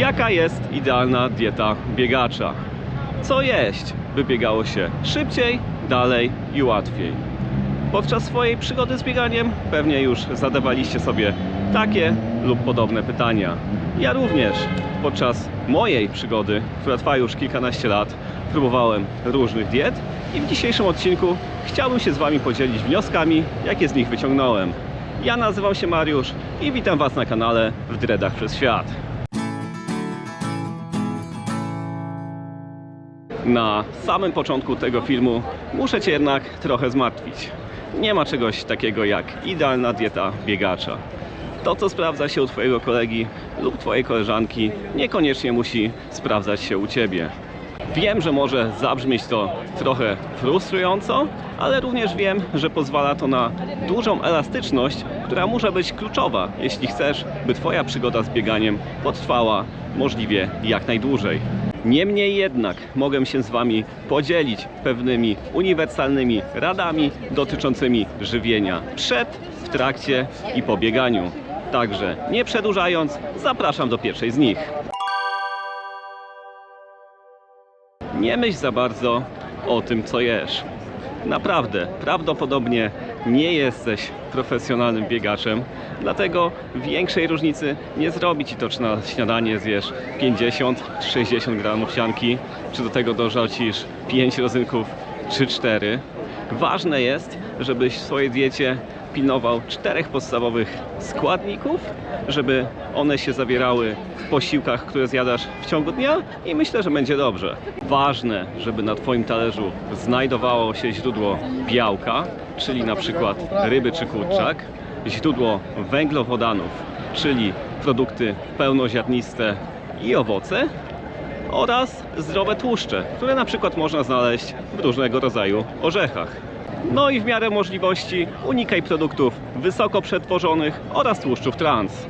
Jaka jest idealna dieta biegacza? Co jeść, by biegało się szybciej, dalej i łatwiej? Podczas swojej przygody z bieganiem pewnie już zadawaliście sobie takie lub podobne pytania. Ja również podczas mojej przygody, która trwa już kilkanaście lat, próbowałem różnych diet i w dzisiejszym odcinku chciałbym się z Wami podzielić wnioskami, jakie z nich wyciągnąłem. Ja nazywam się Mariusz i witam Was na kanale W Dreadach przez Świat. Na samym początku tego filmu muszę Cię jednak trochę zmartwić. Nie ma czegoś takiego jak idealna dieta biegacza. To, co sprawdza się u Twojego kolegi lub Twojej koleżanki, niekoniecznie musi sprawdzać się u Ciebie. Wiem, że może zabrzmieć to trochę frustrująco, ale również wiem, że pozwala to na dużą elastyczność, która może być kluczowa, jeśli chcesz, by Twoja przygoda z bieganiem potrwała możliwie jak najdłużej. Niemniej jednak mogę się z Wami podzielić pewnymi uniwersalnymi radami dotyczącymi żywienia przed, w trakcie i po bieganiu. Także nie przedłużając, zapraszam do pierwszej z nich. Nie myśl za bardzo o tym, co jesz. Naprawdę, prawdopodobnie nie jesteś profesjonalnym biegaczem, dlatego większej różnicy nie zrobi Ci to, czy na śniadanie zjesz 50-60 gramów sianki, czy do tego dorzucisz 5 rodzynków czy 4. Ważne jest, żebyś w swojej diecie pilnował 4 podstawowych składników, żeby one się zawierały w posiłkach, które zjadasz w ciągu dnia i myślę, że będzie dobrze. Ważne, żeby na Twoim talerzu znajdowało się źródło białka, czyli na przykład ryby czy kurczak, źródło węglowodanów, czyli produkty pełnoziarniste i owoce, oraz zdrowe tłuszcze, które na przykład można znaleźć w różnego rodzaju orzechach. No i w miarę możliwości unikaj produktów wysoko przetworzonych oraz tłuszczów trans.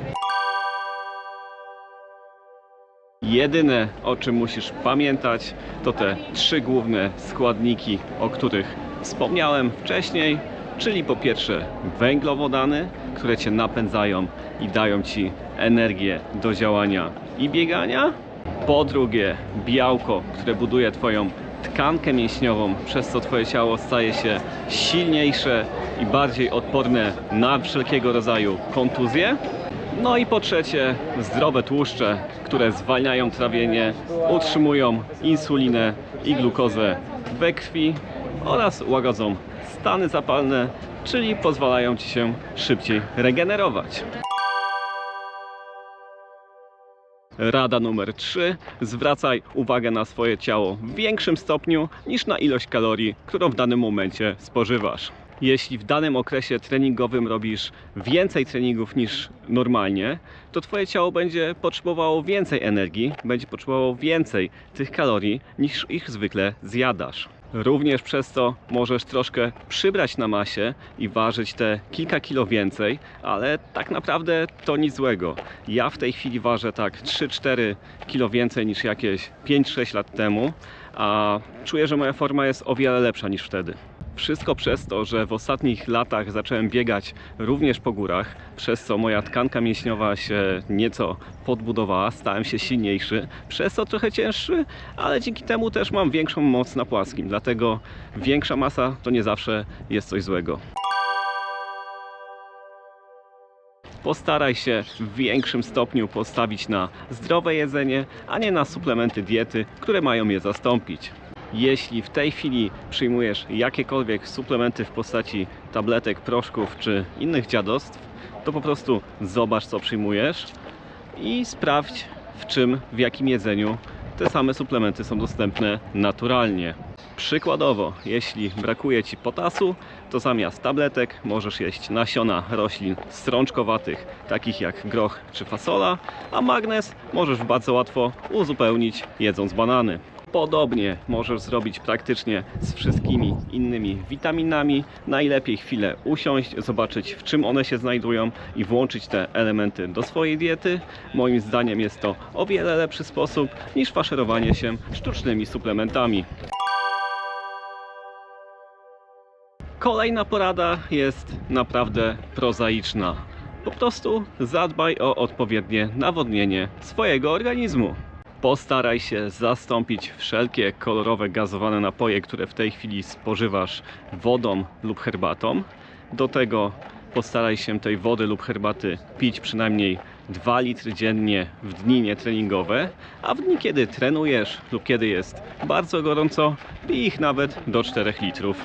Jedyne, o czym musisz pamiętać, to te 3 główne składniki, o których wspomniałem wcześniej, czyli po pierwsze węglowodany, które Cię napędzają i dają Ci energię do działania i biegania. Po drugie białko, które buduje Twoją tkankę mięśniową, przez co Twoje ciało staje się silniejsze i bardziej odporne na wszelkiego rodzaju kontuzje. No i po trzecie zdrowe tłuszcze, które zwalniają trawienie, utrzymują insulinę i glukozę we krwi oraz łagodzą stany zapalne, czyli pozwalają Ci się szybciej regenerować. Rada numer 3. Zwracaj uwagę na swoje ciało w większym stopniu niż na ilość kalorii, którą w danym momencie spożywasz. Jeśli w danym okresie treningowym robisz więcej treningów niż normalnie, to Twoje ciało będzie potrzebowało więcej energii, będzie potrzebowało więcej tych kalorii niż ich zwykle zjadasz. Również przez to możesz troszkę przybrać na masie i ważyć te kilka kilo więcej, ale tak naprawdę to nic złego. Ja w tej chwili ważę tak 3-4 kilo więcej niż jakieś 5-6 lat temu, a czuję, że moja forma jest o wiele lepsza niż wtedy. Wszystko przez to, że w ostatnich latach zacząłem biegać również po górach, przez co moja tkanka mięśniowa się nieco podbudowała, stałem się silniejszy, przez co trochę cięższy, ale dzięki temu też mam większą moc na płaskim, dlatego większa masa to nie zawsze jest coś złego. Postaraj się w większym stopniu postawić na zdrowe jedzenie, a nie na suplementy diety, które mają je zastąpić. Jeśli w tej chwili przyjmujesz jakiekolwiek suplementy w postaci tabletek, proszków czy innych dziadostw, to po prostu zobacz, co przyjmujesz i sprawdź, w jakim jedzeniu te same suplementy są dostępne naturalnie. Przykładowo, jeśli brakuje Ci potasu, to zamiast tabletek możesz jeść nasiona roślin strączkowatych, takich jak groch czy fasola, a magnez możesz bardzo łatwo uzupełnić jedząc banany. Podobnie możesz zrobić praktycznie z wszystkimi innymi witaminami. Najlepiej chwilę usiąść, zobaczyć, w czym one się znajdują i włączyć te elementy do swojej diety. Moim zdaniem jest to o wiele lepszy sposób niż faszerowanie się sztucznymi suplementami. Kolejna porada jest naprawdę prozaiczna. Po prostu zadbaj o odpowiednie nawodnienie swojego organizmu. Postaraj się zastąpić wszelkie kolorowe gazowane napoje, które w tej chwili spożywasz, wodą lub herbatą. Do tego postaraj się tej wody lub herbaty pić przynajmniej 2 litry dziennie w dni nietreningowe, a w dni, kiedy trenujesz lub kiedy jest bardzo gorąco, pij ich nawet do 4 litrów.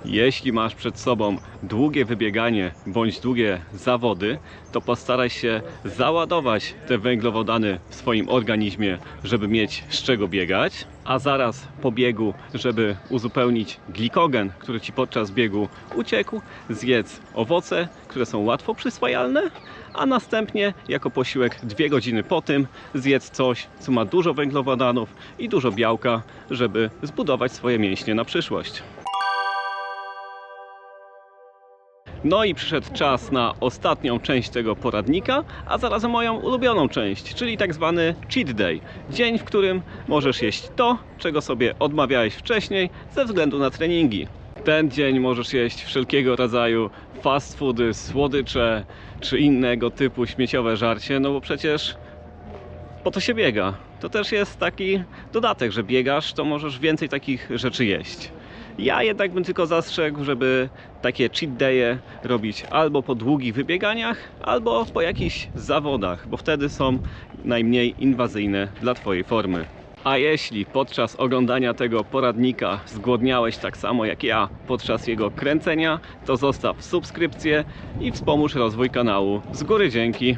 Jeśli masz przed sobą długie wybieganie bądź długie zawody, to postaraj się załadować te węglowodany w swoim organizmie, żeby mieć z czego biegać, a zaraz po biegu, żeby uzupełnić glikogen, który Ci podczas biegu uciekł, zjedz owoce, które są łatwo przyswajalne, a następnie jako posiłek 2 godziny po tym zjedz coś, co ma dużo węglowodanów i dużo białka, żeby zbudować swoje mięśnie na przyszłość. No i przyszedł czas na ostatnią część tego poradnika, a zarazem moją ulubioną część, czyli tak zwany cheat day. Dzień, w którym możesz jeść to, czego sobie odmawiałeś wcześniej ze względu na treningi. Ten dzień możesz jeść wszelkiego rodzaju fast foody, słodycze czy innego typu śmieciowe żarcie, no bo przecież po to się biega. To też jest taki dodatek, że biegasz, to możesz więcej takich rzeczy jeść. Ja jednak bym tylko zastrzegł, żeby takie cheat day'e robić albo po długich wybieganiach, albo po jakichś zawodach, bo wtedy są najmniej inwazyjne dla Twojej formy. A jeśli podczas oglądania tego poradnika zgłodniałeś tak samo jak ja podczas jego kręcenia, to zostaw subskrypcję i wspomóż rozwój kanału. Z góry dzięki!